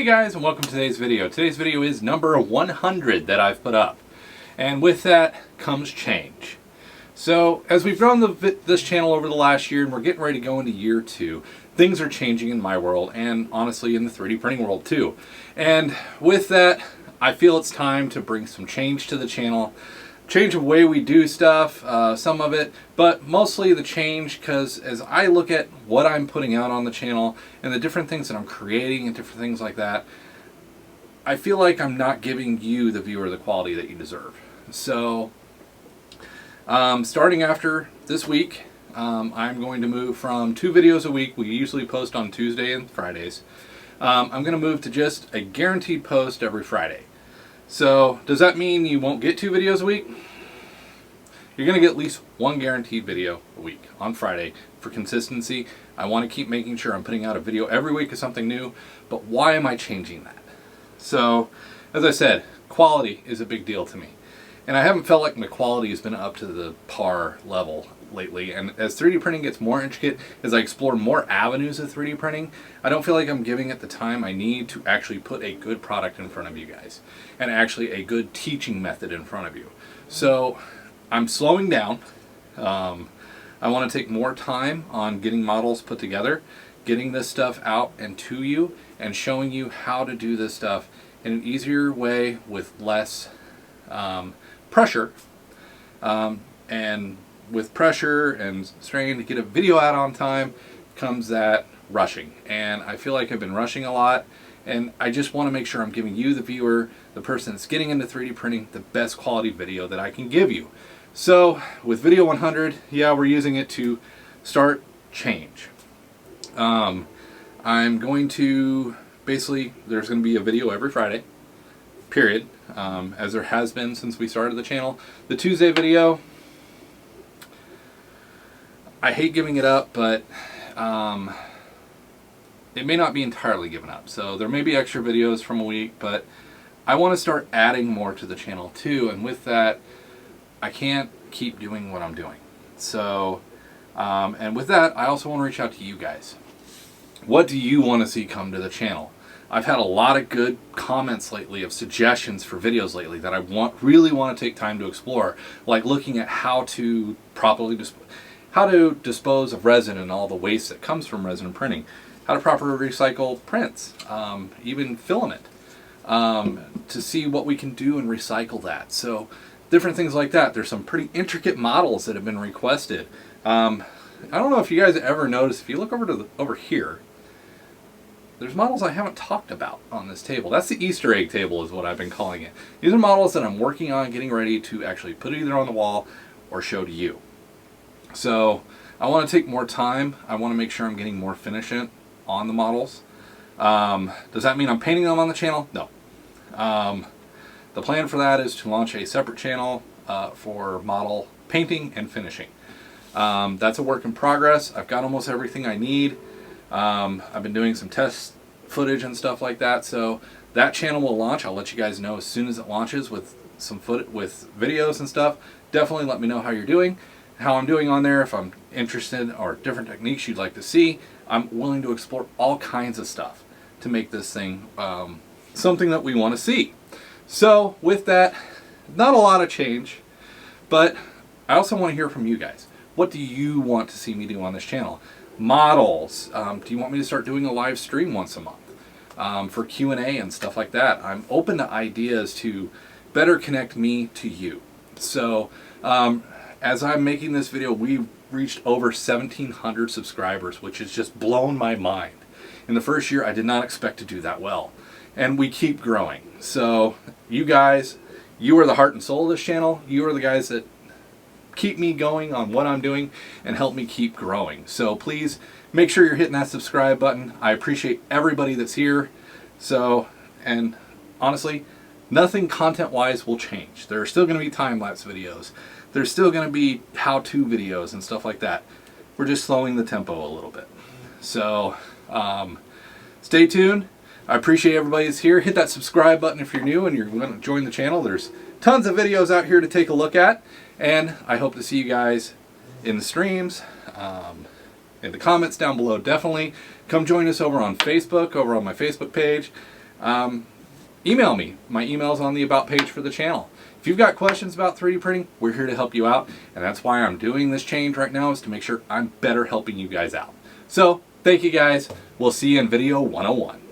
guys, and welcome to today's video. Today's video is number 100 that I've put up. And with that comes change. So as we've grown this channel over the last year and we're getting ready to go into year 2, things are changing in my world and honestly in the 3D printing world too. And with that, I feel it's time to bring some change to the channel. Change the way we do stuff, some of it, but mostly the change because as I look at what I'm putting out on the channel and the different things that I'm creating and different things like that, I feel like I'm not giving you, the viewer, the quality that you deserve. So starting after this week, I'm going to move from 2 videos a week. We usually post on Tuesday and Fridays. I'm going to move to just a guaranteed post every Friday. So does that mean you won't get 2 videos a week? You're going to get at least 1 guaranteed video a week on Friday for consistency. I want to keep making sure I'm putting out a video every week of something new, but why am I changing that? So as I said, quality is a big deal to me. And I haven't felt like my quality has been up to the par level lately. And as 3D printing gets more intricate, as I explore more avenues of 3D printing, I don't feel like I'm giving it the time I need to actually put a good product in front of you guys. And actually a good teaching method in front of you. So I'm slowing down. I want to take more time on getting models put together, getting this stuff out and to you, and showing you how to do this stuff in an easier way with less pressure. And with pressure and strain to get a video out on time comes that rushing. And I feel like I've been rushing a lot, and I just want to make sure I'm giving you, the viewer, the person that's getting into 3D printing, the best quality video that I can give you. So with video 100, yeah, we're using it to start change. I'm going to, basically, there's going to be a video every Friday, period, as there has been since we started the channel. The Tuesday video, I hate giving it up, but it may not be entirely given up. So there may be extra videos from a week, but I want to start adding more to the channel too. And with that, I can't keep doing what I'm doing. So, and with that, I also want to reach out to you guys. What do you want to see come to the channel? I've had a lot of good comments lately of suggestions for videos lately that I really want to take time to explore, like looking at how to properly dispose of resin and all the waste that comes from resin printing, how to properly recycle prints, even filament, to see what we can do and recycle that. So different things like that. There's some pretty intricate models that have been requested. I don't know if you guys ever noticed, if you look over here, there's models I haven't talked about on this table. That's the Easter egg table is what I've been calling it. These are models that I'm working on getting ready to actually put either on the wall or show to you. So I want to take more time. I want to make sure I'm getting more finishing on the models. Does that mean I'm painting them on the channel? No. The plan for that is to launch a separate channel for model painting and finishing. That's a work in progress. I've got almost everything I need. I've been doing some test footage and stuff like that, so that channel will launch. I'll let you guys know as soon as it launches with some with videos and stuff. Definitely let me know how you're doing, how I'm doing on there, if I'm interested or different techniques you'd like to see. I'm willing to explore all kinds of stuff to make this thing something that we want to see. So with that, not a lot of change, but I also want to hear from you guys. What do you want to see me do on this channel? Models. Do you want me to start doing a live stream once a month for Q&A and stuff like that? I'm open to ideas to better connect me to you. So as I'm making this video, we've reached over 1,700 subscribers, which has just blown my mind. In the first year, I did not expect to do that well. And we keep growing. So you guys, you are the heart and soul of this channel. You are the guys that keep me going on what I'm doing and help me keep growing. So please make sure you're hitting that subscribe button. I appreciate everybody that's here. So, and honestly, nothing content-wise will change. There are still going to be time-lapse videos. There's still going to be how-to videos and stuff like that. We're just slowing the tempo a little bit. So stay tuned. I appreciate everybody that's here. Hit that subscribe button if you're new and you're going to join the channel. There's tons of videos out here to take a look at. And I hope to see you guys in the streams, in the comments down below. Definitely come join us over on Facebook, over on my Facebook page. email me. My email's on the About page for the channel. If you've got questions about 3D printing, we're here to help you out, and that's why I'm doing this change right now, is to make sure I'm better helping you guys out. So, thank you guys. We'll see you in video 101.